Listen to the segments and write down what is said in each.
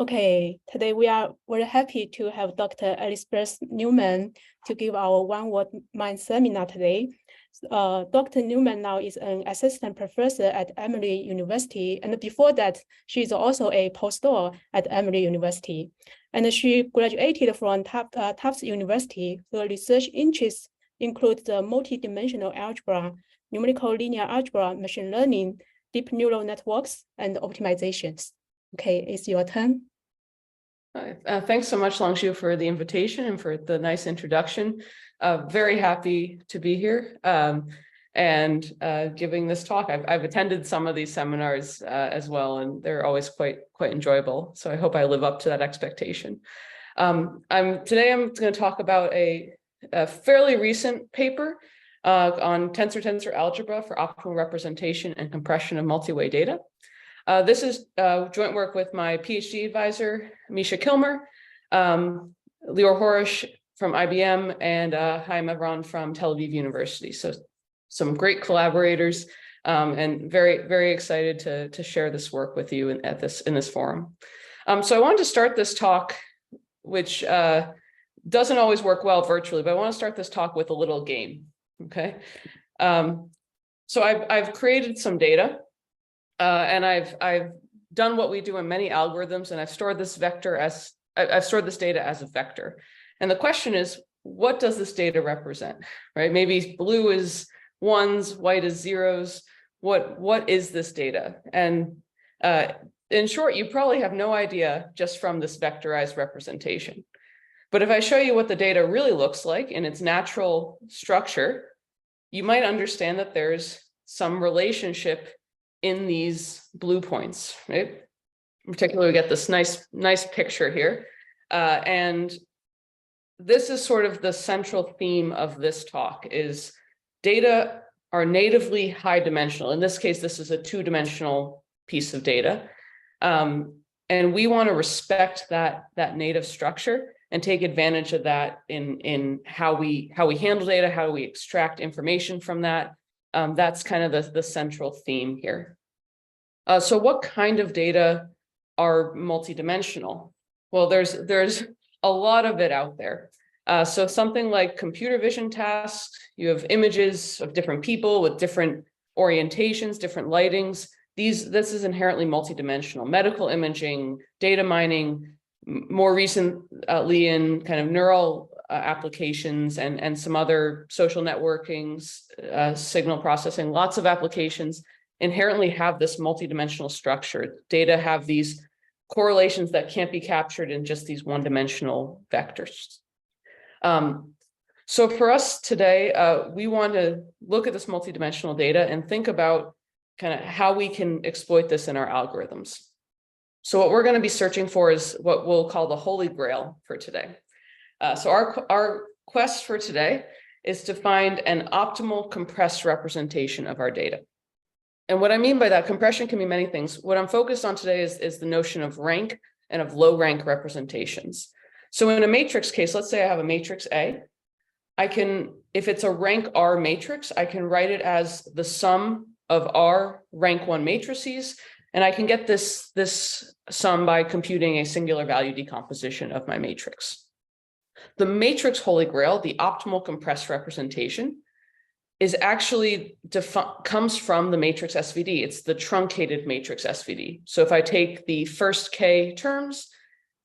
Okay, today we are very happy to have Dr. Elizabeth Newman to give our 1W-MINDS seminar today. Dr. Newman now is an assistant professor at Emory University, and before that, she is also a postdoc at Emory University. And she graduated from Tufts University. Her research interests include the multidimensional algebra, numerical linear algebra, machine learning, deep neural networks, and optimizations. Okay, it's your turn. Thanks so much, Langshu, for the invitation and for the nice introduction. Very happy to be here and giving this talk. I've attended some of these seminars as well, and they're always quite enjoyable. So I hope I live up to that expectation. Today I'm going to talk about a fairly recent paper on Tensor Algebra for optimal representation and compression of multiway data. This is joint work with my PhD advisor, Misha Kilmer, Lior Horish from IBM, and Chaim Evron from Tel Aviv University. So some great collaborators, and very excited to share this work with you in this forum. So I wanted to start this talk, which doesn't always work well virtually, but I want to start this talk with a little game. Okay, so I've created some data. And I've done what we do in many algorithms, and I've stored this data as a vector. And the question is, what does this data represent? Right? Maybe blue is ones, white is zeros. What is this data? And in short, you probably have no idea just from this vectorized representation. But if I show you what the data really looks like in its natural structure, you might understand that there's some relationship in these blue points, right? In particular, we get this nice picture here. And this is sort of the central theme of this talk is data are natively high dimensional. In this case, this is a two-dimensional piece of data. And we want to respect that native structure and take advantage of that in how we handle data, how we extract information from that. That's kind of the central theme here. So what kind of data are multidimensional? Well, there's a lot of it out there. So something like computer vision tasks, you have images of different people with different orientations, different lightings. This is inherently multidimensional. Medical imaging, data mining, more recently in kind of neural applications and some other social networkings, signal processing, lots of applications inherently have this multidimensional structure. Data have these correlations that can't be captured in just these one-dimensional vectors. So for us today, we want to look at this multidimensional data and think about kind of how we can exploit this in our algorithms. So what we're going to be searching for is what we'll call the Holy Grail for today. So our quest for today is to find an optimal compressed representation of our data. And what I mean by that, compression can be many things. What I'm focused on today is the notion of rank and of low rank representations. So in a matrix case, let's say I have a matrix A. If it's a rank R matrix, I can write it as the sum of R rank 1 matrices. And I can get this sum by computing a singular value decomposition of my matrix. The matrix Holy Grail, the optimal compressed representation, is actually comes from the matrix SVD. It's the truncated matrix SVD. So if I take the first K terms,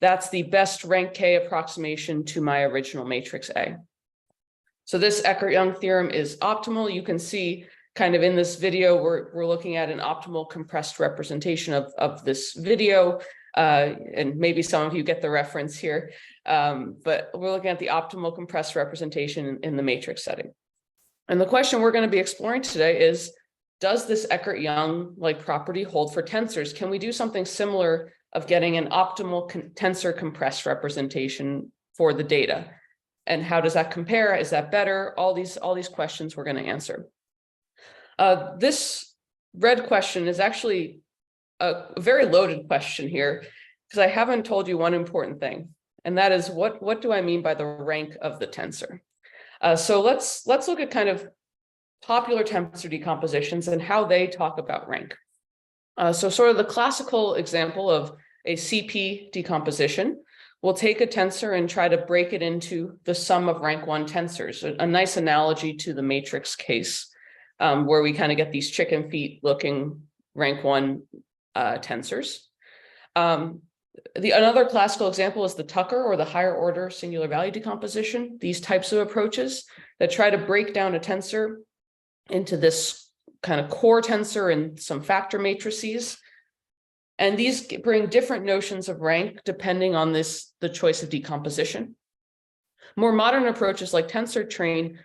that's the best rank K approximation to my original matrix A. So this Eckert-Young theorem is optimal. You can see kind of in this video, we're looking at an optimal compressed representation of this video. And maybe some of you get the reference here, but we're looking at the optimal compressed representation in the matrix setting. And the question we're going to be exploring today is, does this Eckert-Young property hold for tensors? Can we do something similar of getting an optimal tensor compressed representation for the data? And how does that compare? Is that better? All these questions we're going to answer. This red question is actually a very loaded question here, because I haven't told you one important thing, and that is what do I mean by the rank of the tensor? So let's look at kind of popular tensor decompositions and how they talk about rank. So sort of the classical example of a CP decomposition, we'll take a tensor and try to break it into the sum of rank 1 tensors, a nice analogy to the matrix case, where we kind of get these chicken feet looking rank 1 tensors. Another classical example is the Tucker or the higher order singular value decomposition. These types of approaches that try to break down a tensor into this kind of core tensor and some factor matrices. And these bring different notions of rank depending on the choice of decomposition. More modern approaches like Tensor-Train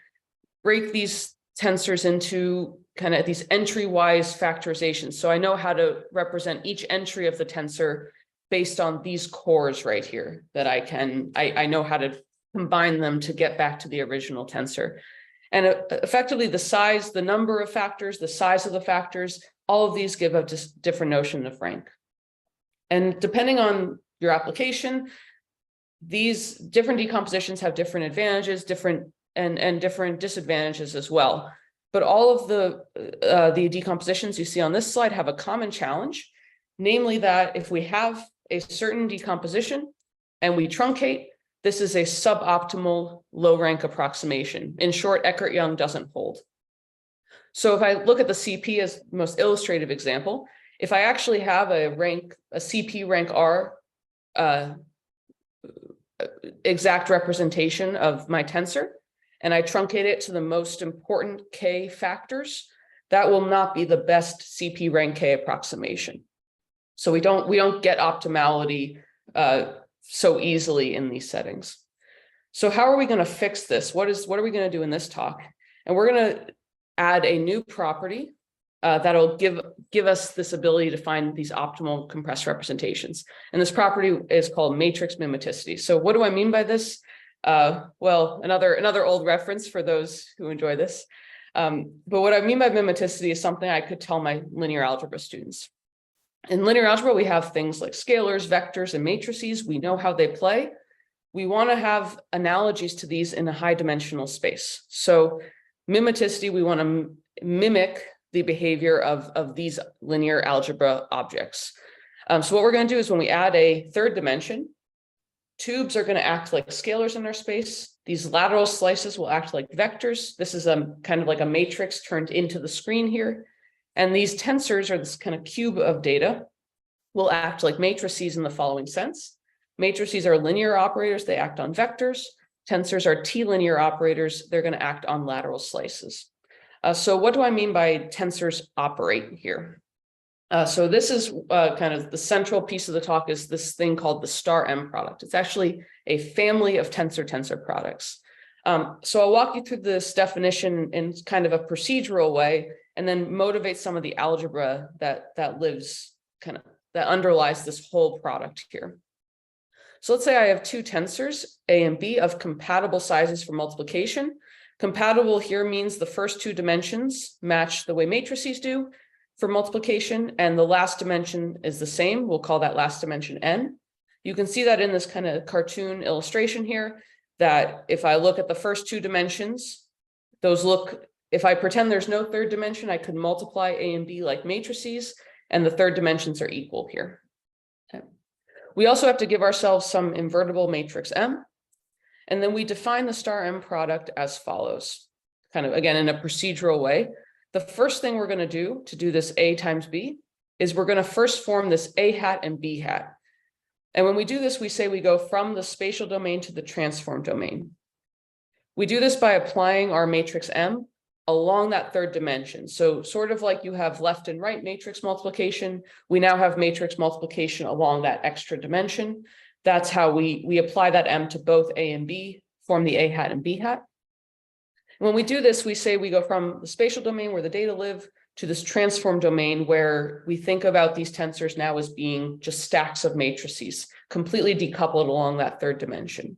break these tensors into kind of these entry-wise factorizations. So I know how to represent each entry of the tensor based on these cores right here that I know how to combine them to get back to the original tensor. And effectively the size, the number of factors, the size of the factors, all of these give a just different notion of rank. And depending on your application, these different decompositions have different advantages, and different disadvantages as well. But all of the decompositions you see on this slide have a common challenge, namely that if we have a certain decomposition and we truncate, this is a suboptimal low rank approximation. In short, Eckert-Young doesn't hold. So if I look at the CP as the most illustrative example, if I actually have a CP rank R exact representation of my tensor, and I truncate it to the most important K factors, that will not be the best CP rank K approximation. So we don't get optimality so easily in these settings. So how are we going to fix this? What are we going to do in this talk? And we're going to add a new property that'll give us this ability to find these optimal compressed representations. And this property is called matrix-mimeticity. So what do I mean by this? Well, another old reference for those who enjoy this. But what I mean by mimeticity is something I could tell my linear algebra students. In linear algebra, we have things like scalars, vectors, and matrices. We know how they play. We want to have analogies to these in a high dimensional space. So mimeticity, we want to mimic the behavior of these linear algebra objects. So what we're going to do is when we add a third dimension, tubes are going to act like scalars in our space. These lateral slices will act like vectors. This is kind of like a matrix turned into the screen here. And these tensors, or this kind of cube of data, will act like matrices in the following sense. Matrices are linear operators. They act on vectors. Tensors are t-linear operators. They're going to act on lateral slices. So what do I mean by tensors operate here? So this is kind of the central piece of the talk is this thing called the star M product. It's actually a family of tensor products. So I'll walk you through this definition in kind of a procedural way, and then motivate some of the algebra that underlies this whole product here. So let's say I have two tensors, A and B, of compatible sizes for multiplication. Compatible here means the first two dimensions match the way matrices do for multiplication, and the last dimension is the same. We'll call that last dimension n. You can see that in this kind of cartoon illustration here, that if I look at the first two dimensions, if I pretend there's no third dimension, I could multiply A and B like matrices, and the third dimensions are equal here. Okay. We also have to give ourselves some invertible matrix M, and then we define the star M product as follows, kind of again in a procedural way. The first thing we're going to do this A times B is we're going to first form this A hat and B hat. And when we do this, we say we go from the spatial domain to the transform domain. We do this by applying our matrix M along that third dimension. So sort of like you have left and right matrix multiplication, we now have matrix multiplication along that extra dimension. That's how we apply that M to both A and B, form the A hat and B hat. When we do this, we say we go from the spatial domain where the data live to this transform domain where we think about these tensors now as being just stacks of matrices, completely decoupled along that third dimension.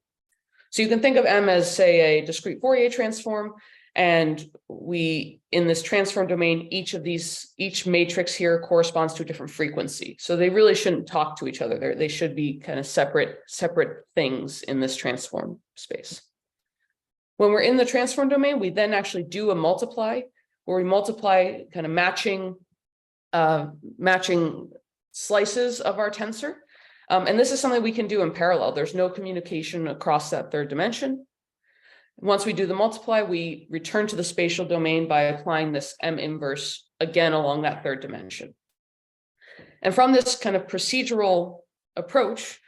So you can think of M as, say, a discrete Fourier transform, and in this transform domain, each matrix here corresponds to a different frequency. So they really shouldn't talk to each other. They should be kind of separate things in this transform space. When we're in the transform domain, we then actually do a multiply, where we multiply kind of matching slices of our tensor. And this is something we can do in parallel. There's no communication across that third dimension. Once we do the multiply, we return to the spatial domain by applying this M inverse again along that third dimension. And from this kind of procedural approach,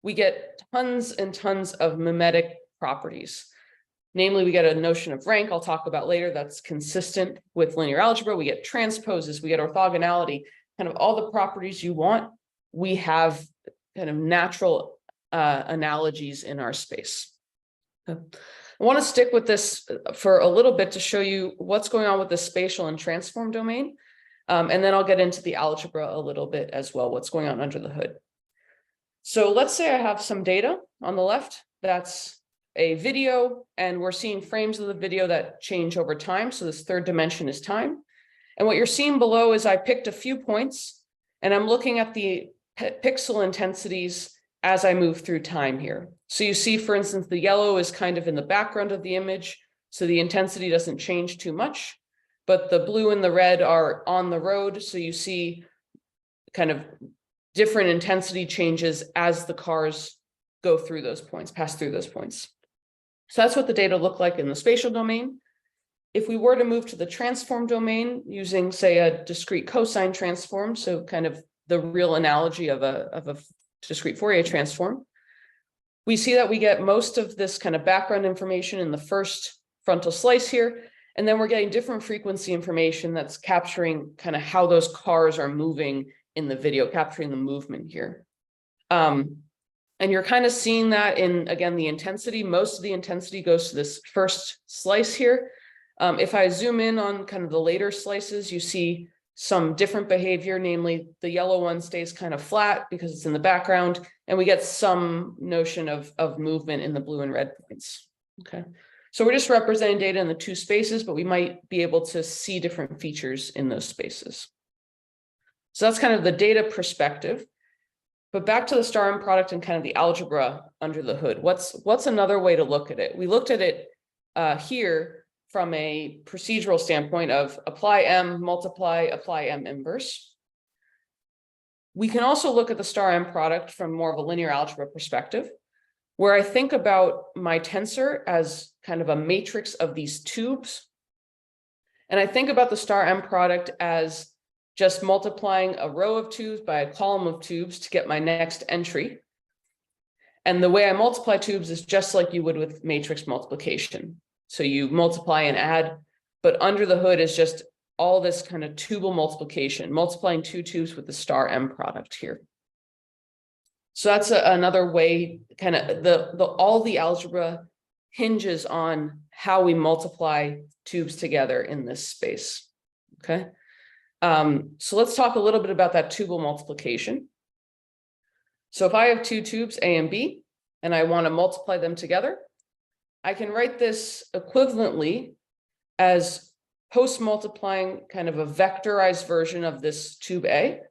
we get tons and tons of mimetic properties. Namely, we get a notion of rank I'll talk about later that's consistent with linear algebra. We get transposes, we get orthogonality, kind of all the properties you want. We have kind of natural analogies in our space. Okay. I want to stick with this for a little bit to show you what's going on with the spatial and transform domain. And then I'll get into the algebra a little bit as well, what's going on under the hood. So let's say I have some data on the left. That's a video, and we're seeing frames of the video that change over time. So this third dimension is time. And what you're seeing below is I picked a few points, and I'm looking at the pixel intensities as I move through time here. So you see, for instance, the yellow is kind of in the background of the image, so the intensity doesn't change too much, but the blue and the red are on the road. So you see kind of different intensity changes as the cars go through those points, pass through those points. So that's what the data look like in the spatial domain. If we were to move to the transform domain using, say, a discrete cosine transform, so kind of the real analogy of a discrete Fourier transform, we see that we get most of this kind of background information in the first frontal slice here, and then we're getting different frequency information that's capturing kind of how those cars are moving in the video, capturing the movement here. And you're kind of seeing that in, again, the intensity. Most of the intensity goes to this first slice here. If I zoom in on kind of the later slices, you see some different behavior, namely the yellow one stays kind of flat because it's in the background, and we get some notion of movement in the blue and red points. Okay, so we're just representing data in the two spaces, but we might be able to see different features in those spaces. So that's kind of the data perspective. But back to the star M product and kind of the algebra under the hood. What's another way to look at it? We looked at it here from a procedural standpoint of apply M, multiply, apply M inverse. We can also look at the star M product from more of a linear algebra perspective, where I think about my tensor as kind of a matrix of these tubes. And I think about the star M product as just multiplying a row of tubes by a column of tubes to get my next entry. And the way I multiply tubes is just like you would with matrix multiplication. So you multiply and add, but under the hood is just all this kind of Tubal multiplication, multiplying two tubes with the star M product here. So that's another way, kind of all the algebra hinges on how we multiply tubes together in this space. Okay. So let's talk a little bit about that Tubal multiplication. So if I have two tubes, A and B, and I want to multiply them together, I can write this equivalently as post-multiplying kind of a vectorized version of this tube A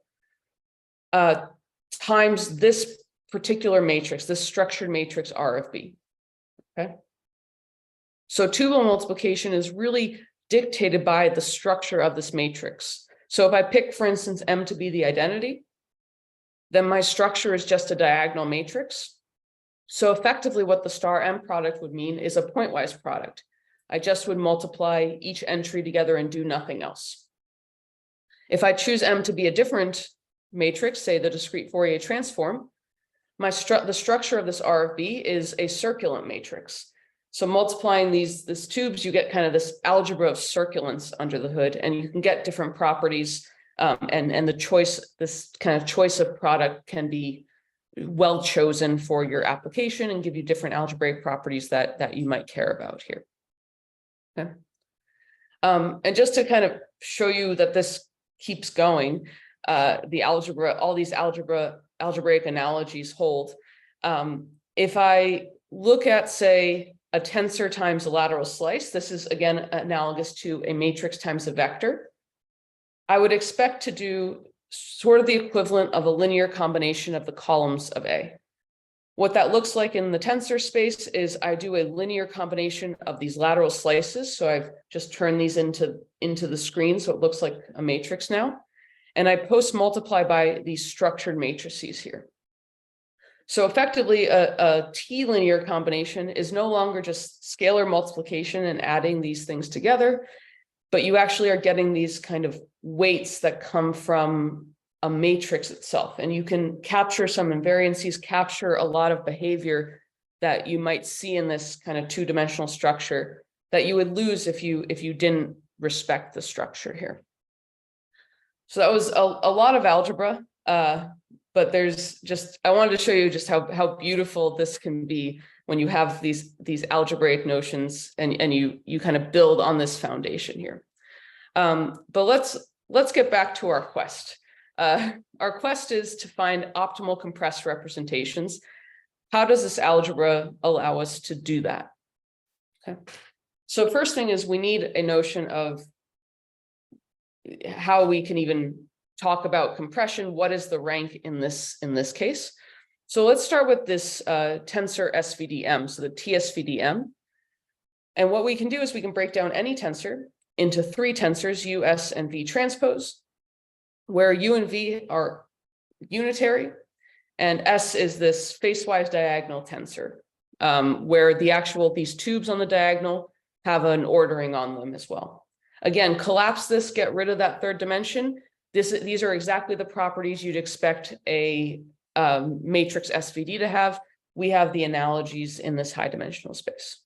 times this particular matrix, this structured matrix R of B. Okay. So Tubal multiplication is really dictated by the structure of this matrix. So if I pick, for instance, M to be the identity, then my structure is just a diagonal matrix. So effectively what the star M product would mean is a pointwise product. I just would multiply each entry together and do nothing else. If I choose M to be a different matrix, say the discrete Fourier transform, the structure of this R of B is a circulant matrix. So multiplying these tubes, you get kind of this algebra of circulants under the hood, and you can get different properties, and the choice, this kind of choice of product can be well chosen for your application and give you different algebraic properties that you might care about here. Okay. And just to kind of show you that this keeps going, the algebra, all these algebraic analogies hold. If I look at, say, a tensor times a lateral slice, this is again analogous to a matrix times a vector. I would expect to do sort of the equivalent of a linear combination of the columns of A. What that looks like in the tensor space is I do a linear combination of these lateral slices. So I've just turned these into the screen, so it looks like a matrix now. And I post multiply by these structured matrices here. So effectively, a t-linear combination is no longer just scalar multiplication and adding these things together, but you actually are getting these kind of weights that come from a matrix itself. And you can capture some invariances, capture a lot of behavior that you might see in this kind of two-dimensional structure that you would lose if you didn't respect the structure here. So that was a lot of algebra, but there's just, I wanted to show you just how beautiful this can be when you have these algebraic notions and you kind of build on this foundation here. But let's get back to our quest. Our quest is to find optimal compressed representations. How does this algebra allow us to do that? Okay. So first thing is we need a notion of how we can even talk about compression. What is the rank in this case? So let's start with this tensor SVDM, so the t-SVDM. And what we can do is we can break down any tensor into three tensors, U, S, and V transpose, where U and V are unitary, and S is this facewise diagonal tensor, where these tubes on the diagonal have an ordering on them as well. Again, collapse this, get rid of that third dimension. These are exactly the properties you'd expect a matrix SVD to have. We have the analogies in this high dimensional space.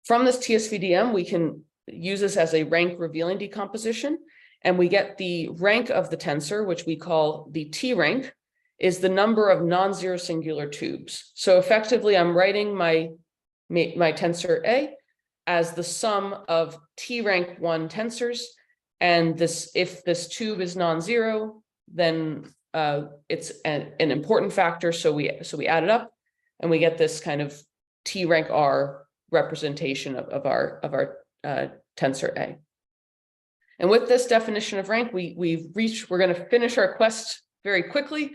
From this t-SVDM, we can use this as a rank revealing decomposition, and we get the rank of the tensor, which we call the T rank, is the number of non-zero singular tubes. So effectively, I'm writing my tensor A as the sum of T rank 1 tensors. And if this tube is non-zero, then it's an important factor. So we add it up and we get this kind of T rank R representation of our tensor A. And with this definition of rank, we're going to finish our quest very quickly.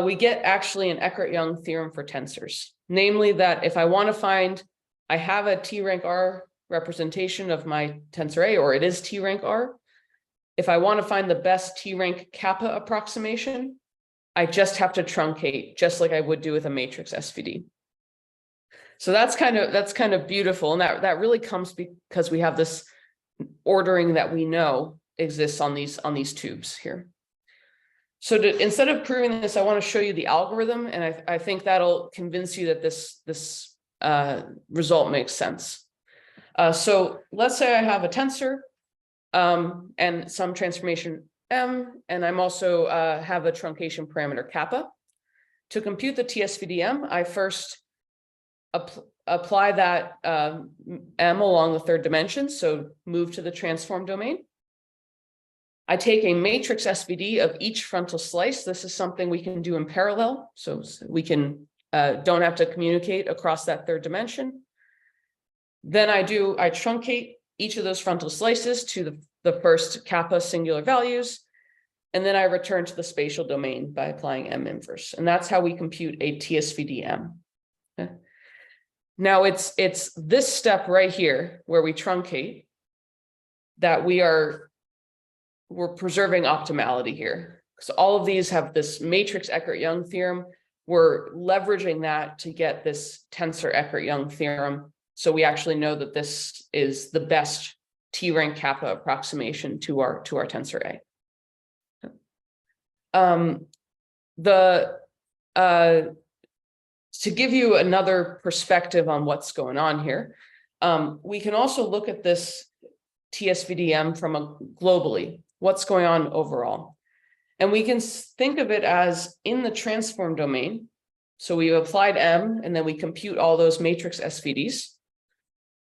We get actually an Eckert-Young theorem for tensors, namely that if I want to find, I have a T rank R representation of my tensor A, or it is T rank R. If I want to find the best T rank kappa approximation, I just have to truncate, just like I would do with a matrix SVD. So that's kind of beautiful, and that really comes because we have this ordering that we know exists on these tubes here. So instead of proving this, I want to show you the algorithm, and I think that'll convince you that this result makes sense. So let's say I have a tensor and some transformation M, and I'm also have a truncation parameter kappa. To compute the t-SVDM, I first apply that M along the third dimension, so move to the transform domain. I take a matrix SVD of each frontal slice. This is something we can do in parallel, so we can don't have to communicate across that third dimension. Then I truncate each of those frontal slices to the first kappa singular values, and then I return to the spatial domain by applying M inverse, and that's how we compute a t-SVDM. Okay. Now it's this step right here where we truncate that we're preserving optimality here. So all of these have this matrix Eckert-Young theorem. We're leveraging that to get this tensor Eckert-Young theorem. So we actually know that this is the best T rank kappa approximation to our tensor A. To give you another perspective on what's going on here, we can also look at this t-SVDM from globally, what's going on overall. And we can think of it as in the transform domain. So we've applied M, and then we compute all those matrix SVDs.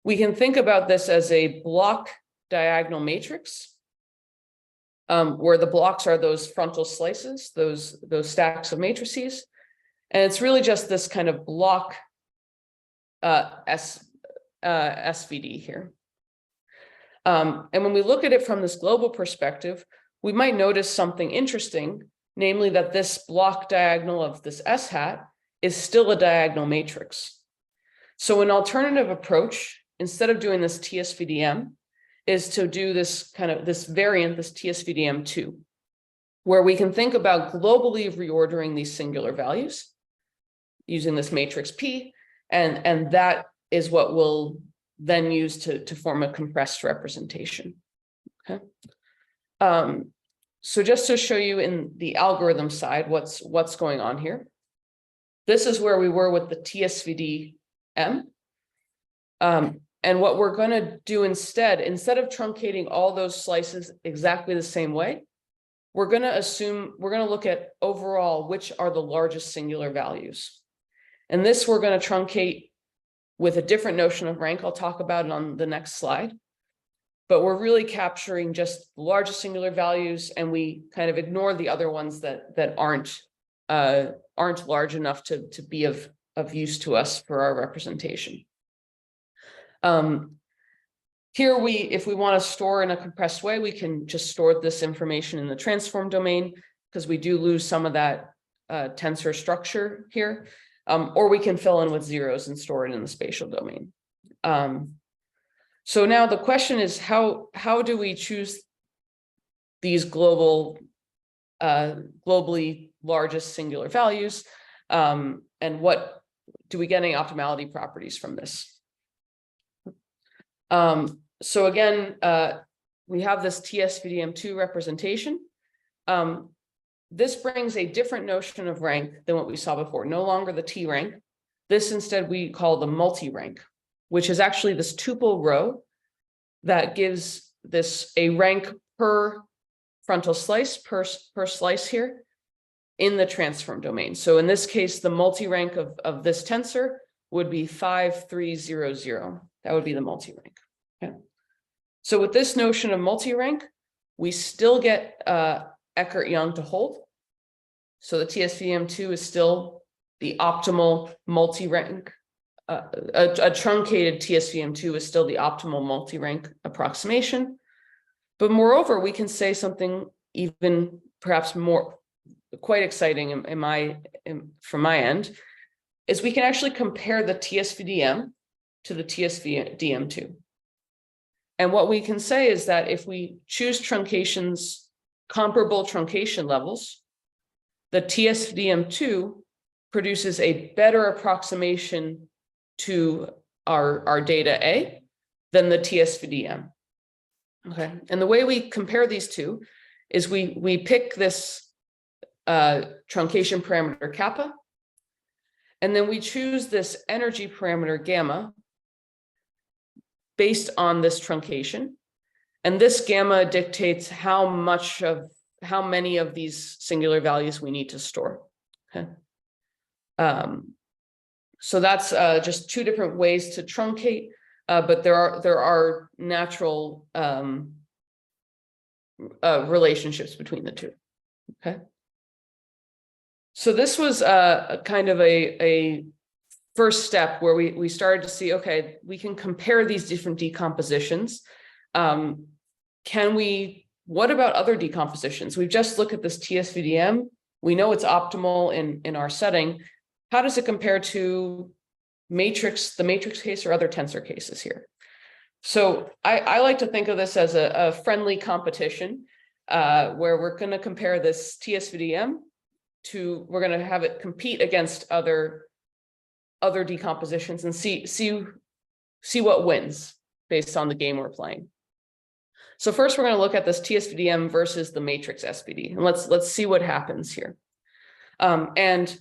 We can think about this as a block diagonal matrix, where the blocks are those frontal slices, those stacks of matrices. And it's really just this kind of block SVD here. And when we look at it from this global perspective, we might notice something interesting, namely that this block diagonal of this S hat is still a diagonal matrix. So an alternative approach, instead of doing this t-SVDM, is to do this variant, this t-SVDM2. where we can think about globally reordering these singular values using this matrix P, and that is what we'll then use to form a compressed representation. Okay. So just to show you in the algorithm side what's going on here. This is where we were with the t-SVDM. And what we're going to do instead of truncating all those slices exactly the same way, we're going to look at overall which are the largest singular values. And this we're going to truncate with a different notion of rank. I'll talk about it on the next slide. But we're really capturing just the largest singular values, and we kind of ignore the other ones that aren't large enough to be of use to us for our representation. Here if we want to store in a compressed way, we can just store this information in the transform domain, because we do lose some of that tensor structure here, or we can fill in with zeros and store it in the spatial domain. So now the question is, how do we choose these globally largest singular values, and what do we get any optimality properties from this? So again, we have this t-SVDM2 representation. This brings a different notion of rank than what we saw before. No longer the T rank. This instead we call the multi-rank, which is actually this tuple row that gives this a rank per frontal slice, per slice here in the transform domain. So in this case, the multi-rank of this tensor would be 5300. That would be the multi-rank. Okay. So with this notion of multi-rank, we still get Eckert-Young to hold. So the t-SVDM2 is still the optimal multi-rank. A truncated t-SVDM2 is still the optimal multi-rank approximation. But moreover, we can say something even perhaps more quite exciting from my end, is we can actually compare the t-SVDM to the t-SVDM2. And what we can say is that if we choose truncations, comparable truncation levels, the t-SVDM2 produces a better approximation to our data A than the t-SVDM. Okay, and the way we compare these two is we pick this truncation parameter kappa, and then we choose this energy parameter gamma based on this truncation. And this gamma dictates how many of these singular values we need to store. Okay. So that's just two different ways to truncate, but there are natural relationships between the two. Okay. So this was kind of a first step where we started to see, okay, we can compare these different decompositions. What about other decompositions? We've just looked at this t-SVDM. We know it's optimal in our setting. How does it compare to the matrix case or other tensor cases here? So I like to think of this as a friendly competition where we're going to compare this t-SVDM we're going to have it compete against other decompositions and see what wins based on the game we're playing. So first, we're going to look at this t-SVDM versus the matrix SVD, and let's see what happens here. And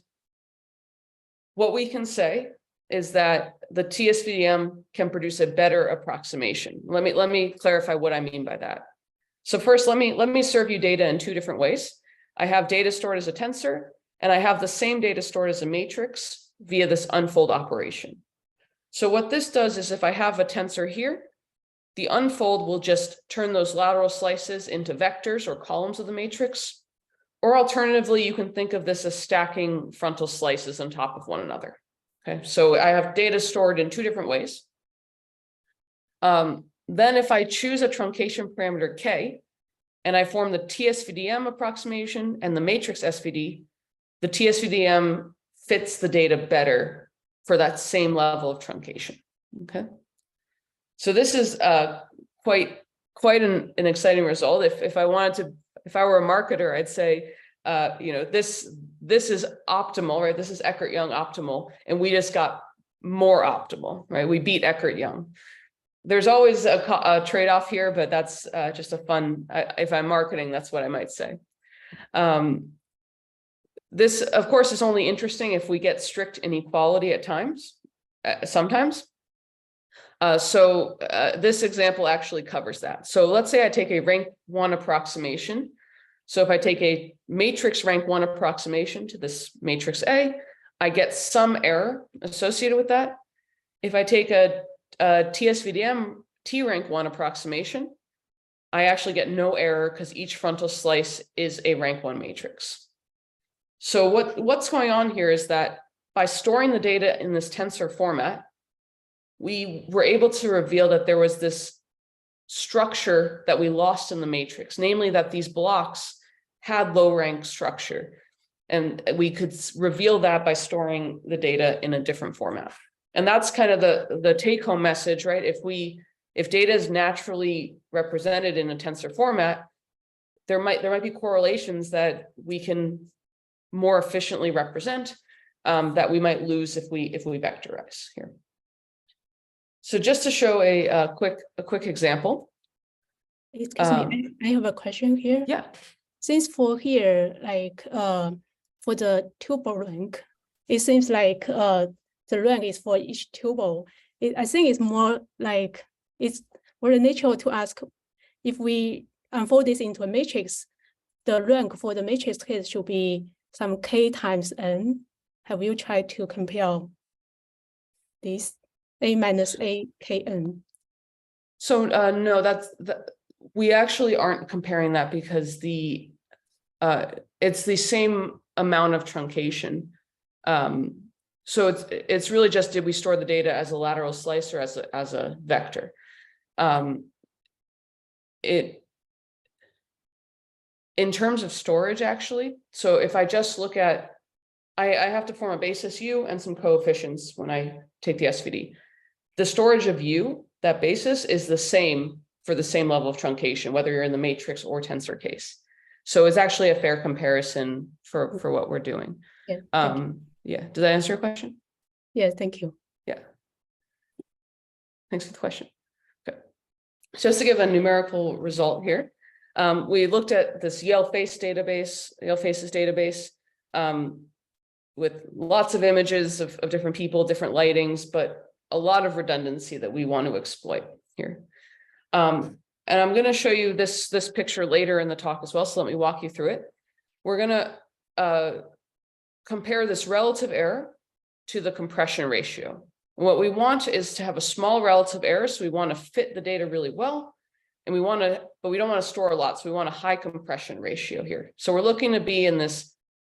what we can say is that the t-SVDM can produce a better approximation. Let me clarify what I mean by that. So first, let me serve you data in two different ways. I have data stored as a tensor, and I have the same data stored as a matrix via this unfold operation. So what this does is if I have a tensor here, the unfold will just turn those lateral slices into vectors or columns of the matrix. Or alternatively, you can think of this as stacking frontal slices on top of one another. Okay, so I have data stored in two different ways. Then if I choose a truncation parameter K, and I form the t-SVDM approximation and the matrix SVD, the t-SVDM fits the data better for that same level of truncation. Okay, so this is quite an exciting result. If if I were a marketer, I'd say, this is optimal, right? This is Eckert-Young optimal, and we just got more optimal, right? We beat Eckert-Young. There's always a trade-off here, but that's just a fun, if I'm marketing, that's what I might say. This, of course, is only interesting if we get strict inequality at times, sometimes. This example actually covers that. So let's say I take a rank 1 approximation. So if I take a matrix rank 1 approximation to this matrix A, I get some error associated with that. If I take a t-SVDM T rank 1 approximation, I actually get no error because each frontal slice is a rank 1 matrix. So what's going on here is that by storing the data in this tensor format, we were able to reveal that there was this structure that we lost in the matrix, namely that these blocks had low rank structure. And we could reveal that by storing the data in a different format. And that's kind of the take-home message, right? If data is naturally represented in a tensor format, there might be correlations that we can more efficiently represent that we might lose if we vectorize here. So just to show a quick example. Excuse me, I have a question here. Yeah. Since for here, like for the tuple rank, it seems like the rank is for each tuple. I think it's more like it's very natural to ask if we unfold this into a matrix, the rank for the matrix case should be some k times n. Have you tried to compare this a minus a k n? So no, we actually aren't comparing that because it's the same amount of truncation. So it's really just, did we store the data as a lateral slice or as a vector? In terms of storage, actually, so if I just look at, I have to form a basis U and some coefficients when I take the SVD. The storage of U, that basis, is the same for the same level of truncation, whether you're in the matrix or tensor case. So it's actually a fair comparison for what we're doing. Yeah, yeah. Did that answer your question? Yeah, thank you. Yeah. Thanks for the question. Okay. Just to give a numerical result here, we looked at this YaleFaces database with lots of images of different people, different lightings, but a lot of redundancy that we want to exploit here. And I'm going to show you this picture later in the talk as well, so let me walk you through it. We're going to compare this relative error to the compression ratio. And what we want is to have a small relative error, so we want to fit the data really well, and but we don't want to store a lot, so we want a high compression ratio here. So we're looking to be in this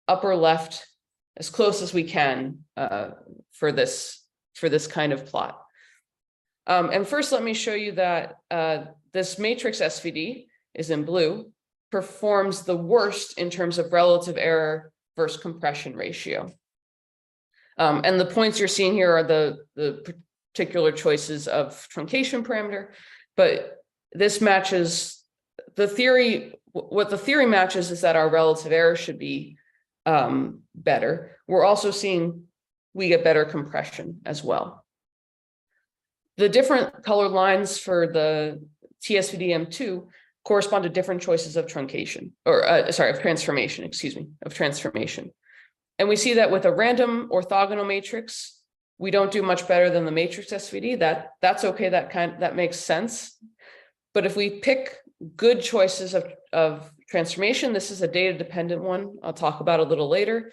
upper left as close as we can for this kind of plot. And first, let me show you that this matrix SVD is in blue, performs the worst in terms of relative error versus compression ratio. And the points you're seeing here are the particular choices of truncation parameter, but this matches the theory. What the theory matches is that our relative error should be better. We're also seeing we get better compression as well. The different colored lines for the t-SVDM2 correspond to different choices of truncation, or of transformation, of transformation. And we see that with a random orthogonal matrix, we don't do much better than the matrix SVD. That's okay, that makes sense. But if we pick good choices of transformation, this is a data-dependent one I'll talk about a little later,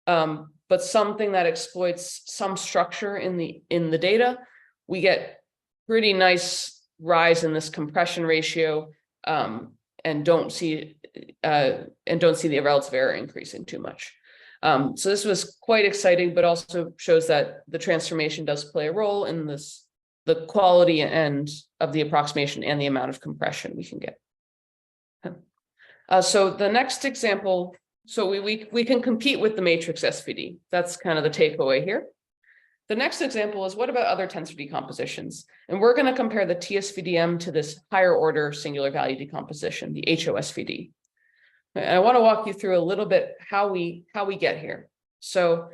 but something that exploits some structure in the data, we get pretty nice rise in this compression ratio, and don't see the relative error increasing too much. So this was quite exciting, but also shows that the transformation does play a role in the quality of the approximation and the amount of compression we can get. So the next example, so we can compete with the matrix SVD. That's kind of the takeaway here. The next example is, what about other tensor decompositions? And we're going to compare the t-SVDM to this higher order singular value decomposition, the HOSVD. I want to walk you through a little bit how we get here. So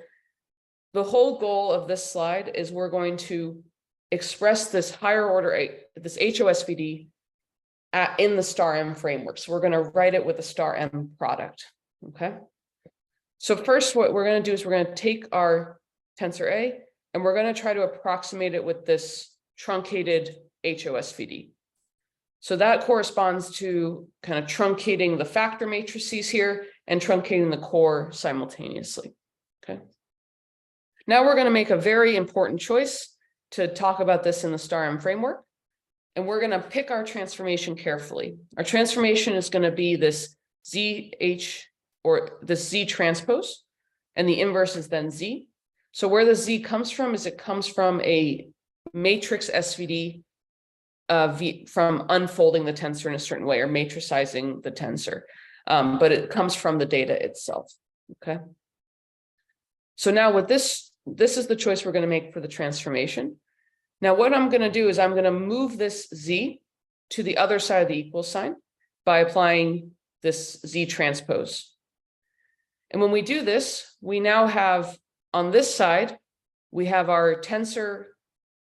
the whole goal of this slide is we're going to express this higher order, this HOSVD in the star M framework. So we're going to write it with a star M product. Okay. So first, what we're going to do is we're going to take our tensor A and we're going to try to approximate it with this truncated HOSVD. So that corresponds to kind of truncating the factor matrices here and truncating the core simultaneously. Okay. Now we're going to make a very important choice to talk about this in the star M framework. And we're going to pick our transformation carefully. Our transformation is going to be this ZH or this Z transpose, and the inverse is then Z. So where the Z comes from is it comes from a matrix SVD from unfolding the tensor in a certain way or matricizing the tensor. But it comes from the data itself. Okay. So now with this is the choice we're going to make for the transformation. Now, what I'm going to do is I'm going to move this Z to the other side of the equal sign by applying this Z transpose. And when we do this, we now have on this side, we have our tensor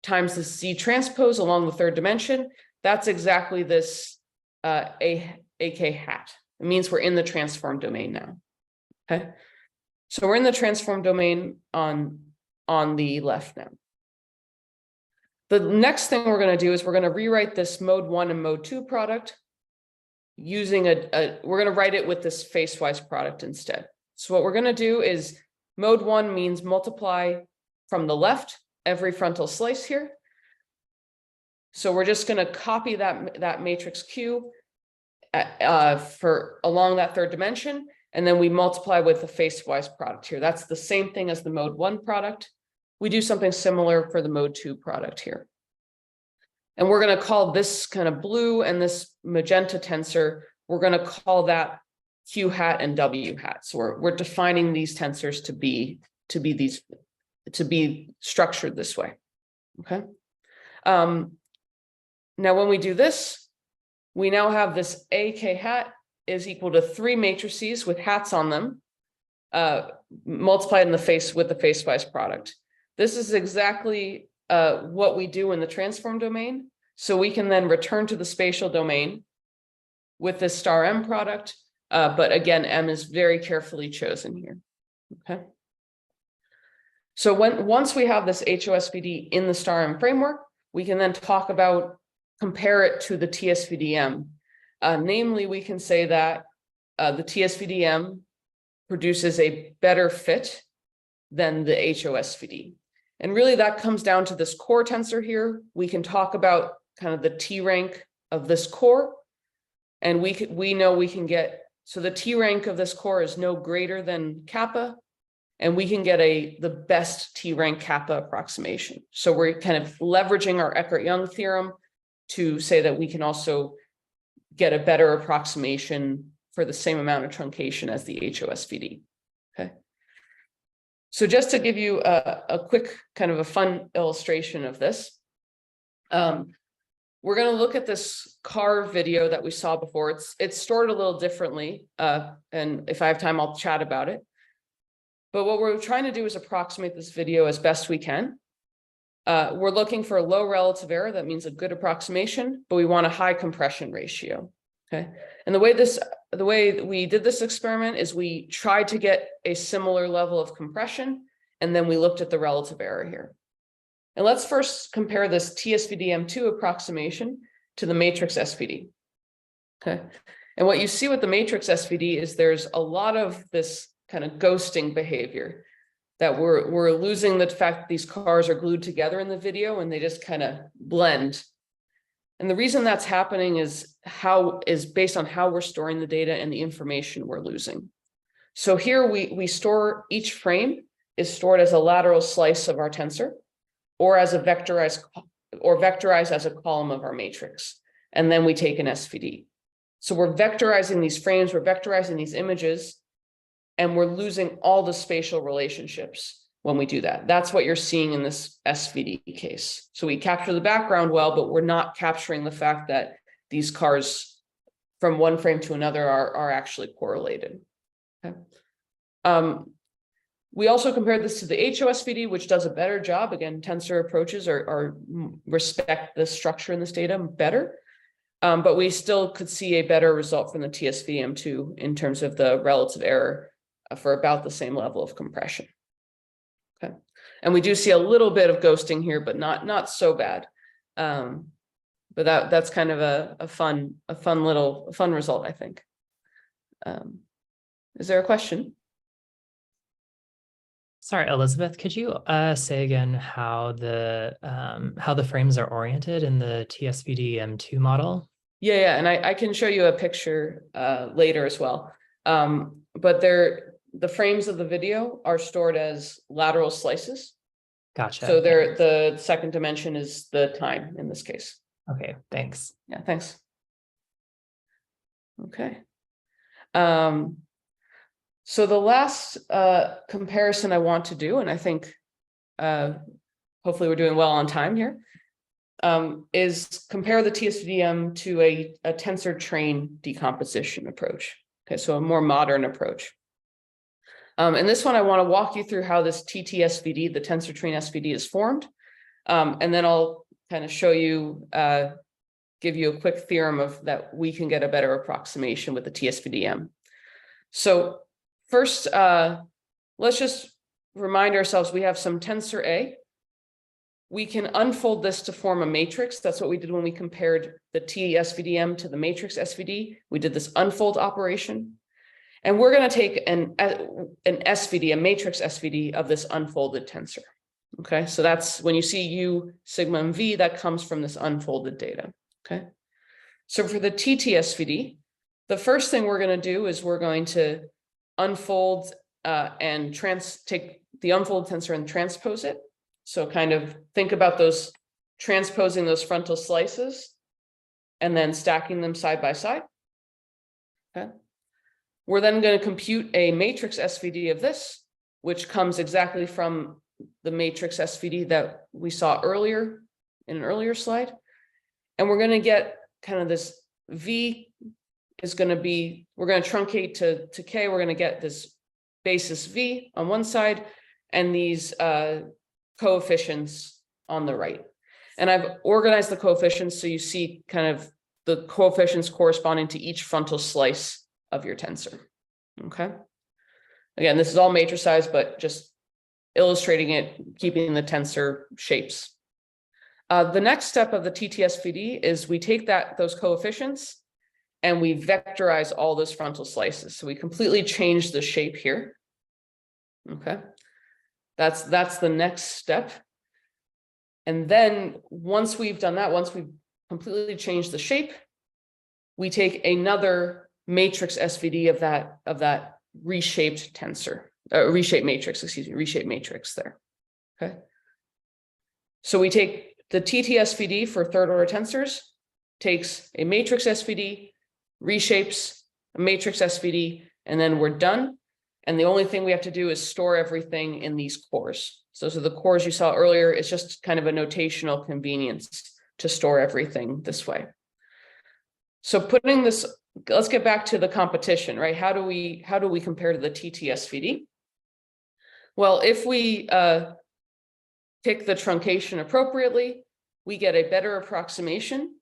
times this Z transpose along the third dimension. That's exactly this AK hat. It means we're in the transform domain now. Okay. So we're in the transform domain on the left now. The next thing we're going to do is we're going to rewrite this mode 1 and mode 2 product using we're going to write it with this face-wise product instead. So what we're going to do is mode 1 means multiply from the left every frontal slice here. So we're just going to copy that matrix Q for along that third dimension, and then we multiply with the face-wise product here. That's the same thing as the mode 1 product. We do something similar for the mode 2 product here. And we're going to call this kind of blue and this magenta tensor, we're going to call that Q hat and W hat. So we're defining these tensors to be structured this way. Okay. Now, when we do this, we now have this AK hat is equal to 3 matrices with hats on them, multiplied in the face with the face-wise product. This is exactly what we do in the transform domain. So we can then return to the spatial domain with this star M product. But again, M is very carefully chosen here. Okay. So once we have this HOSVD in the star M framework, we can then talk about compare it to the t-SVDM. Namely, we can say that the t-SVDM produces a better fit than the HOSVD. And really that comes down to this core tensor here. We can talk about kind of the T rank of this core. And we know we can get, so the T rank of this core is no greater than kappa. And we can get the best T rank kappa approximation. So we're kind of leveraging our Eckert-Young theorem to say that we can also get a better approximation for the same amount of truncation as the HOSVD. Okay. So just to give you a quick kind of a fun illustration of this, we're going to look at this car video that we saw before. It's stored a little differently, and if I have time, I'll chat about it. But what we're trying to do is approximate this video as best we can. We're looking for a low relative error. That means a good approximation, but we want a high compression ratio. Okay. And the way we did this experiment is we tried to get a similar level of compression, and then we looked at the relative error here. And let's first compare this t-SVDM2 approximation to the matrix SVD. Okay. And what you see with the matrix SVD is there's a lot of this kind of ghosting behavior, that we're losing the fact that these cars are glued together in the video and they just kind of blend. And the reason that's happening is based on how we're storing the data and the information we're losing. So here we store, each frame is stored as a lateral slice of our tensor, or as a vectorized as a column of our matrix. And then we take an SVD. So we're vectorizing these frames, we're vectorizing these images, and we're losing all the spatial relationships when we do that. That's what you're seeing in this SVD case. So we capture the background well, but we're not capturing the fact that these cars from one frame to another are actually correlated. Okay. We also compared this to the HOSVD, which does a better job. Again, tensor approaches respect the structure in this data better. But we still could see a better result from the t-SVDM2 in terms of the relative error for about the same level of compression. Okay, and we do see a little bit of ghosting here, but not so bad. But that's kind of a fun result, I think. Is there a question? Sorry, Elizabeth, could you say again how the frames are oriented in the t-SVDM2 model? Yeah, and I can show you a picture later as well. But the frames of the video are stored as lateral slices. Gotcha. So the second dimension is the time in this case. Okay, thanks. Yeah, thanks. Okay. So the last comparison I want to do, and I think hopefully we're doing well on time here, is compare the t-SVDM to a tensor-train decomposition approach. Okay, so a more modern approach. And this one, I want to walk you through how this t-SVD, the Tensor-Train SVD, is formed. And then I'll kind of show you, give you a quick theorem of that we can get a better approximation with the t-SVDM. So first, let's just remind ourselves we have some tensor A. We can unfold this to form a matrix. That's what we did when we compared the t-SVDM to the matrix SVD. We did this unfold operation. And we're going to take an SVD, a matrix SVD of this unfolded tensor. Okay, so that's when you see U, sigma, and V, that comes from this unfolded data. Okay, so for the t-SVD, the first thing we're going to do is we're going to unfold and take the unfolded tensor and transpose it. So kind of think about those, transposing those frontal slices and then stacking them side by side. Okay. We're then going to compute a matrix SVD of this, which comes exactly from the matrix SVD that we saw earlier in an earlier slide. And we're going to get kind of this V is going to be, we're going to truncate to K. We're going to get this basis V on one side and these coefficients on the right. And I've organized the coefficients so you see kind of the coefficients corresponding to each frontal slice of your tensor. Okay. Again, this is all matricized, but just illustrating it, keeping the tensor shapes. The next step of the t-SVD is we take those coefficients and we vectorize all those frontal slices. So we completely change the shape here. Okay. That's the next step. And then once we've done that, once we've completely changed the shape, we take another matrix SVD of that reshaped tensor, reshaped matrix there. Okay. So we take the t-SVD for third order tensors, takes a matrix SVD, reshapes a matrix SVD, and then we're done. And the only thing we have to do is store everything in these cores. So the cores you saw earlier, it's just kind of a notational convenience to store everything this way. So putting this, let's get back to the competition, right? How do we compare to the t-SVD? Well, if we pick the truncation appropriately, we get a better approximation.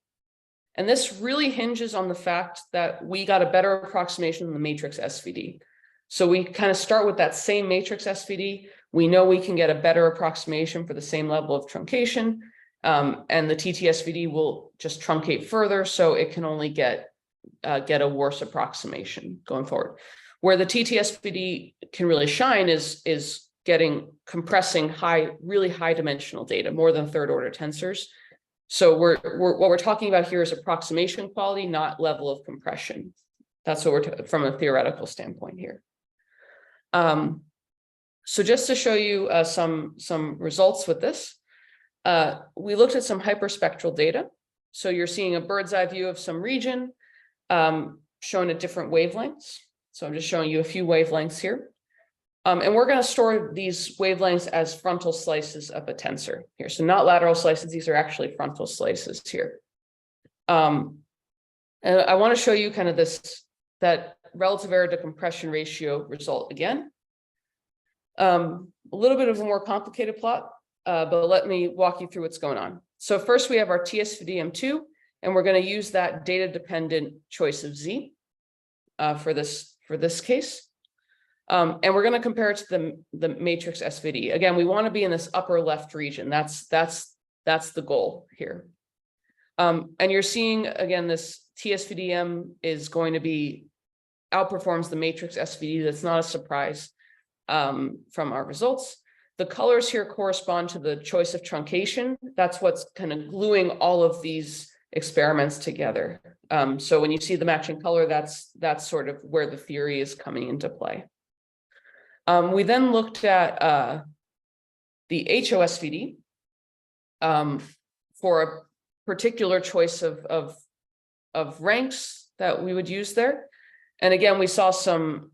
And this really hinges on the fact that we got a better approximation than the matrix SVD. So we kind of start with that same matrix SVD. We know we can get a better approximation for the same level of truncation. And the t-SVD will just truncate further, so it can only get a worse approximation going forward. Where the t-SVD can really shine is compressing really high dimensional data, more than third order tensors. So what we're talking about here is approximation quality, not level of compression. That's what we're from a theoretical standpoint here. So just to show you some results with this, we looked at some hyperspectral data. So you're seeing a bird's eye view of some region shown at different wavelengths. So I'm just showing you a few wavelengths here. And we're going to store these wavelengths as frontal slices of a tensor here. So not lateral slices, these are actually frontal slices here. And And I want to show you kind of that relative error to compression ratio result again. A little bit of a more complicated plot, but let me walk you through what's going on. So first we have our t-SVDM2, and we're going to use that data-dependent choice of Z for this case. And we're going to compare it to the matrix SVD. Again, we want to be in this upper left region. That's the goal here. And you're seeing, again, this t-SVDM is going to be outperforms the matrix SVD. That's not a surprise from our results. The colors here correspond to the choice of truncation. That's what's kind of gluing all of these experiments together. So when you see the matching color, that's sort of where the theory is coming into play. We then looked at the HOSVD for a particular choice of ranks that we would use there. And again, we saw some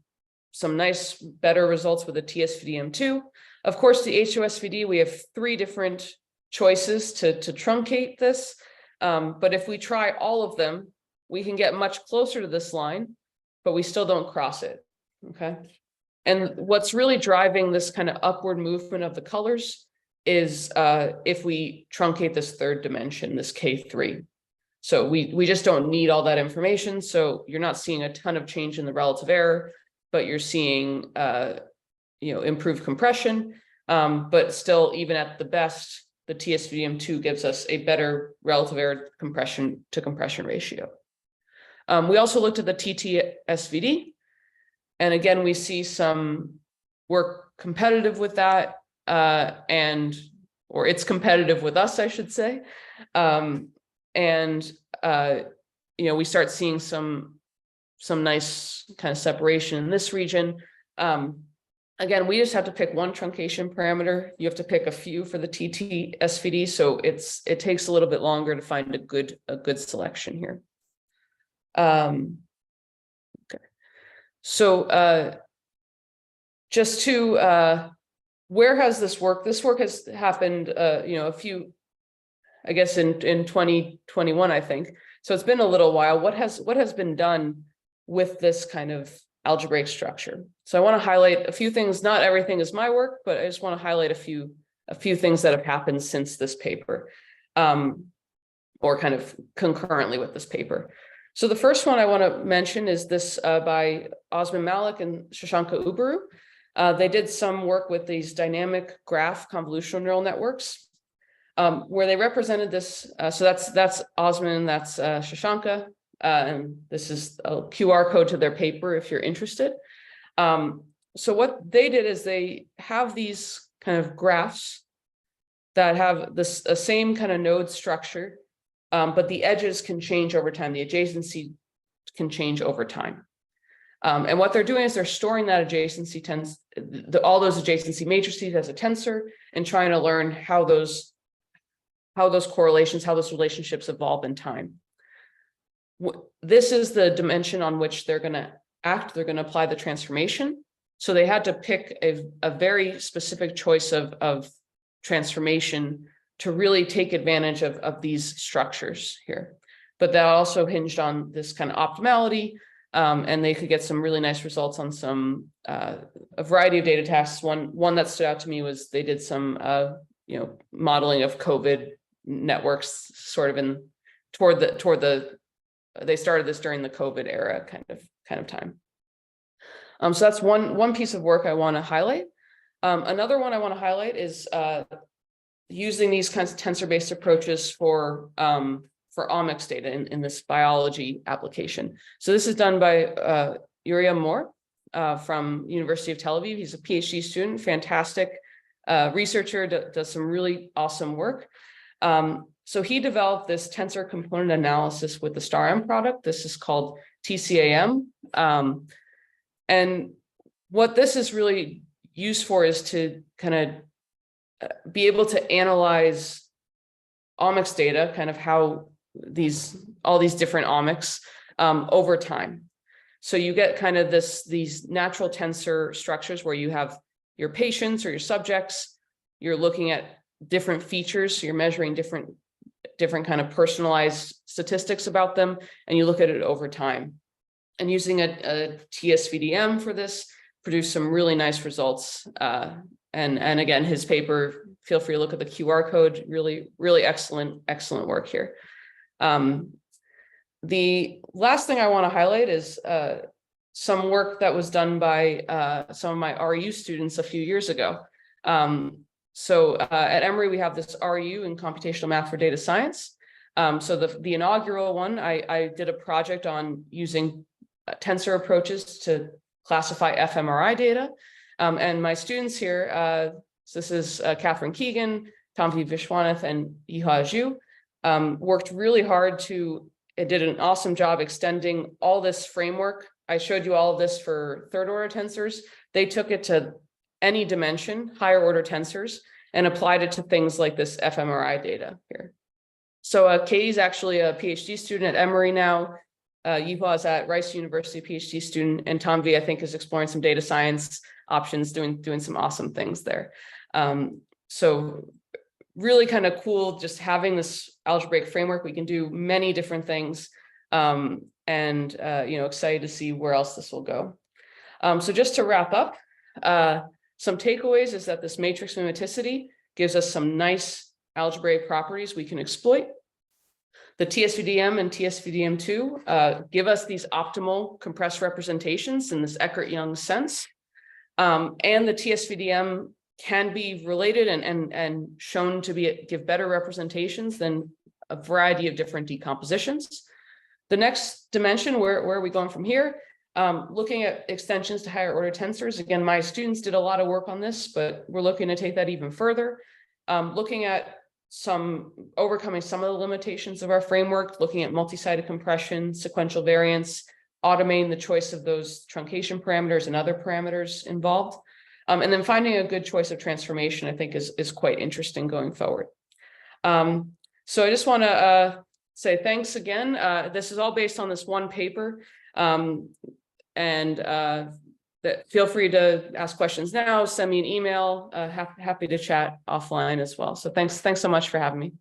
nice, better results with the t-SVDM2. Of course, the HOSVD, we have 3 different choices to truncate this. But if we try all of them, we can get much closer to this line, but we still don't cross it, okay? And what's really driving this kind of upward movement of the colors is if we truncate this 3rd dimension, this K3. So we just don't need all that information. So you're not seeing a ton of change in the relative error, but you're seeing improved compression. But still, even at the best, the t-SVDM2 gives us a better relative error compression to compression ratio. We also looked at the t-SVD. And again, we see some work competitive with that, or it's competitive with us, I should say. We start seeing some nice kind of separation in this region. Again, we just have to pick one truncation parameter. You have to pick a few for the t-SVD, so it takes a little bit longer to find a good selection here. Okay. So just to where has this worked? This work has happened, a few, I guess in 2021, I think. So it's been a little while. What has been done with this kind of algebraic structure? So I want to highlight a few things. Not everything is my work, but I just want to highlight a few things that have happened since this paper, or kind of concurrently with this paper. So the first one I want to mention is this by Osman Malik and Shashanka Uberu. They did some work with these dynamic graph convolutional neural networks, where they represented this. So that's Osman, that's Shashanka, and this is a QR code to their paper if you're interested. So what they did is they have these kind of graphs that have the same kind of node structure, but the edges can change over time. The adjacency can change over time. And what they're doing is they're storing that adjacency all those adjacency matrices as a tensor and trying to learn how those correlations, how those relationships evolve in time. This is the dimension on which they're going to act. They're going to apply the transformation. So they had to pick a very specific choice of transformation to really take advantage of these structures here. But that also hinged on this kind of optimality, and they could get some really nice results on some a variety of data tasks. One that stood out to me was they did some modeling of COVID networks, sort of they started this during the COVID era kind of time. So that's one piece of work I want to highlight. Another one I want to highlight is using these kinds of tensor-based approaches for omics data in this biology application. So this is done by Uriah Moore from University of Tel Aviv. He's a PhD student, fantastic researcher, does some really awesome work. So he developed this tensor component analysis with the star M product. This is called TCAM. And what this is really used for is to kind of be able to analyze omics data, kind of how all these different omics over time. So you get kind of these natural tensor structures where you have your patients or your subjects, you're looking at different features, so you're measuring different different kind of personalized statistics about them, and you look at it over time. And using a t-SVDM for this produced some really nice results. And again, his paper, feel free to look at the QR code, really, really excellent work here. The last thing I want to highlight is some work that was done by some of my RU students a few years ago. So at Emory, we have this RU in computational math for data science. So the inaugural one, I did a project on using tensor approaches to classify f-MRI data. And my students here, so this is Catherine Keegan, Tom V. Vishwanath, and Yiha Zhu, worked really hard it did an awesome job extending all this framework. I showed you all of this for third order tensors. They took it to any dimension, higher order tensors, and applied it to things like this f-MRI data here. So Katie's actually a PhD student at Emory now. Yiha is at Rice University, PhD student, and Tom V, I think, is exploring some data science options, doing some awesome things there. So really kind of cool just having this algebraic framework. We can do many different things, and excited to see where else this will go. So just to wrap up, some takeaways is that this matrix mimeticity gives us some nice algebraic properties we can exploit. The t-SVDM and t-SVDM2 give us these optimal compressed representations in this Eckert-Young sense. And the t-SVDM can be related and shown to give better representations than a variety of different decompositions. The next dimension, where are we going from here? Looking at extensions to higher order tensors. Again, my students did a lot of work on this, but we're looking to take that even further. Looking at overcoming some of the limitations of our framework, looking at multi-sided compression, sequential variance, automating the choice of those truncation parameters and other parameters involved. And then finding a good choice of transformation, I think is quite interesting going forward. So I just want to say thanks again. This is all based on this one paper. Feel free to ask questions now, send me an email. Happy to chat offline as well. So thanks so much for having me.